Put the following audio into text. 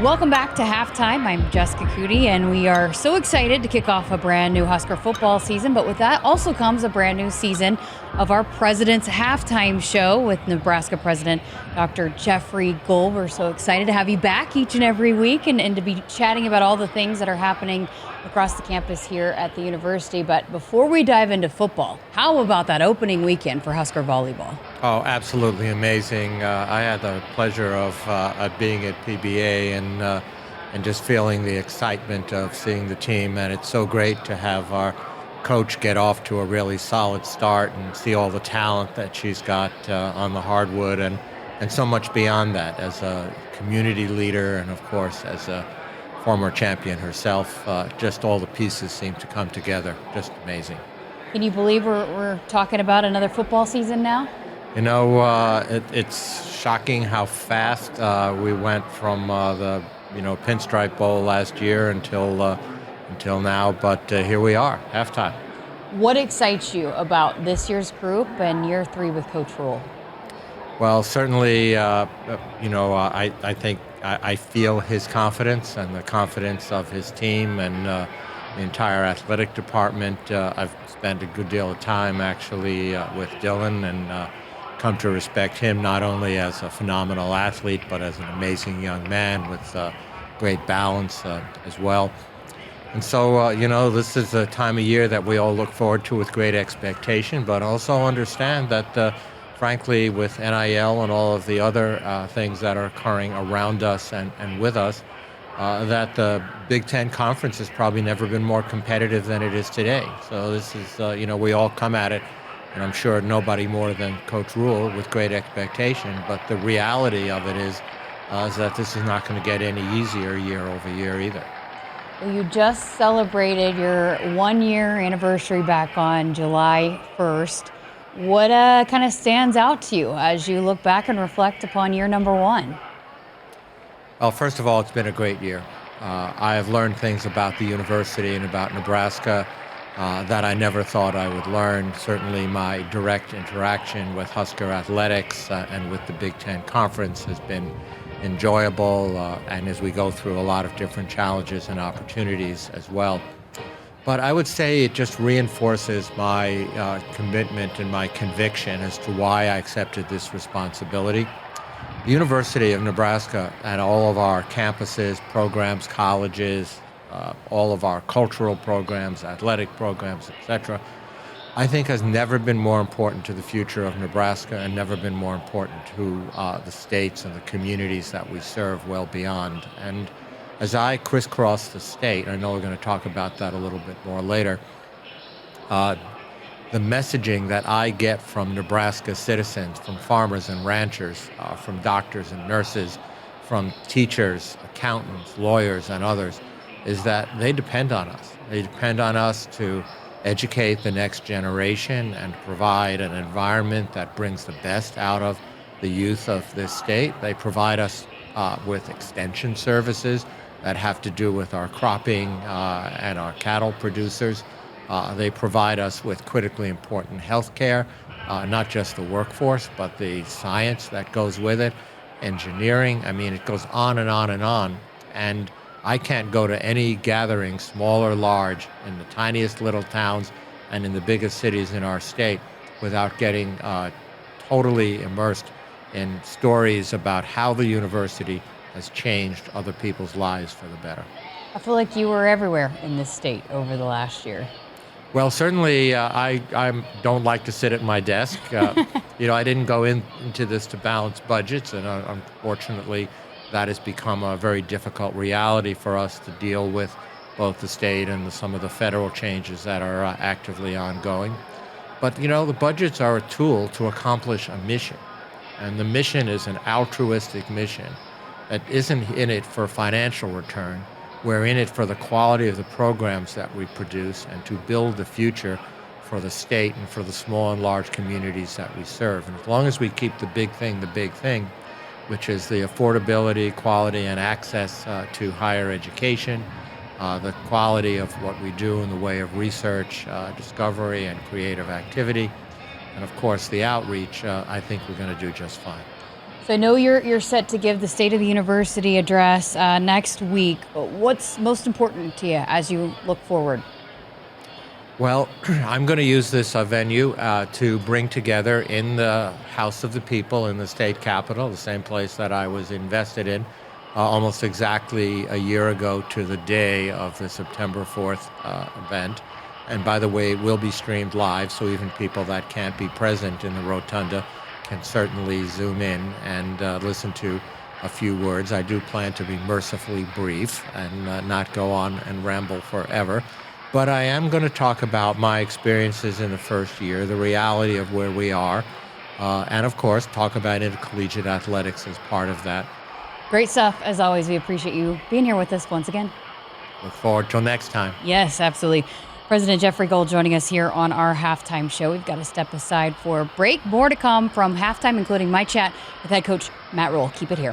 Welcome back to Halftime. I'm Jessica Coody, and we are so excited to kick off a brand new Husker football season. But with that also comes a brand new season of our President's Halftime Show with Nebraska President Dr. Jeffrey Gold. We're so excited to have you back each and every week and to be chatting about all the things that are happening across the campus here at the university. But before we dive into football, how about that opening weekend for Husker volleyball? Oh, absolutely amazing. I had the pleasure of being at PBA and just feeling the excitement of seeing the team. And it's so great to have our coach get off to a really solid start and see all the talent that she's got on the hardwood and so much beyond that as a community leader and, of course, as a former champion herself. Just all the pieces seem to come together. Just amazing. Can you believe we're talking about another football season now? You know, it's shocking how fast we went from the Pinstripe Bowl last year until now. But here we are, halftime. What excites you about this year's group and year 3 with Coach Rule? Well, certainly, I think I feel his confidence and the confidence of his team and the entire athletic department. I've spent a good deal of time actually with Dylan and come to respect him not only as a phenomenal athlete, but as an amazing young man with great balance as well. And so, this is a time of year that we all look forward to with great expectation, but also understand that, frankly, with NIL and all of the other things that are occurring around us and with us, that the Big Ten Conference has probably never been more competitive than it is today. So this is, we all come at it, and I'm sure nobody more than Coach Rule with great expectation, but the reality of it is that this is not going to get any easier year over year either. Well, you just celebrated your 1-year anniversary back on July 1st. What kind of stands out to you as you look back and reflect upon year number 1? Well, first of all, it's been a great year. I have learned things about the university and about Nebraska that I never thought I would learn. Certainly my direct interaction with Husker athletics and with the Big Ten Conference has been enjoyable, and as we go through a lot of different challenges and opportunities as well. But I would say it just reinforces my commitment and my conviction as to why I accepted this responsibility. The University of Nebraska and all of our campuses, programs, colleges, all of our cultural programs, athletic programs, etc., I think has never been more important to the future of Nebraska and never been more important to the states and the communities that we serve well beyond. And as I crisscross the state, I know we're going to talk about that a little bit more later, the messaging that I get from Nebraska citizens, from farmers and ranchers, from doctors and nurses, from teachers, accountants, lawyers, and others, is that they depend on us. They depend on us to educate the next generation and provide an environment that brings the best out of the youth of this state. They provide us with extension services that have to do with our cropping and our cattle producers. They provide us with critically important health care, not just the workforce, but the science that goes with it, engineering. I mean, it goes on and on and on. And I can't go to any gathering, small or large, in the tiniest little towns and in the biggest cities in our state without getting totally immersed in stories about how the university has changed other people's lives for the better. I feel like you were everywhere in this state over the last year. Well, certainly I don't like to sit at my desk. I didn't go into this to balance budgets, and unfortunately, that has become a very difficult reality for us to deal with, both the state and some of the federal changes that are actively ongoing. But, the budgets are a tool to accomplish a mission. And the mission is an altruistic mission that isn't in it for financial return. We're in it for the quality of the programs that we produce and to build the future for the state and for the small and large communities that we serve. And as long as we keep the big thing, which is the affordability, quality, and access to higher education, the quality of what we do in the way of research, discovery, and creative activity, and of course the outreach, I think we're going to do just fine. So I know you're set to give the State of the University address next week. What's most important to you as you look forward? Well, I'm going to use this venue to bring together in the House of the People in the state capitol, the same place that I was invested in almost exactly a year ago to the day of the September 4th event. And by the way, it will be streamed live, so even people that can't be present in the rotunda can certainly zoom in and listen to a few words. I do plan to be mercifully brief and not go on and ramble forever. But I am going to talk about my experiences in the first year, the reality of where we are, and of course, talk about intercollegiate athletics as part of that. Great stuff. As always, we appreciate you being here with us once again. Look forward till next time. Yes, absolutely. President Jeffrey Gold joining us here on our halftime show. We've got to step aside for a break. More to come from halftime, including my chat with head coach Matt Rule. Keep it here.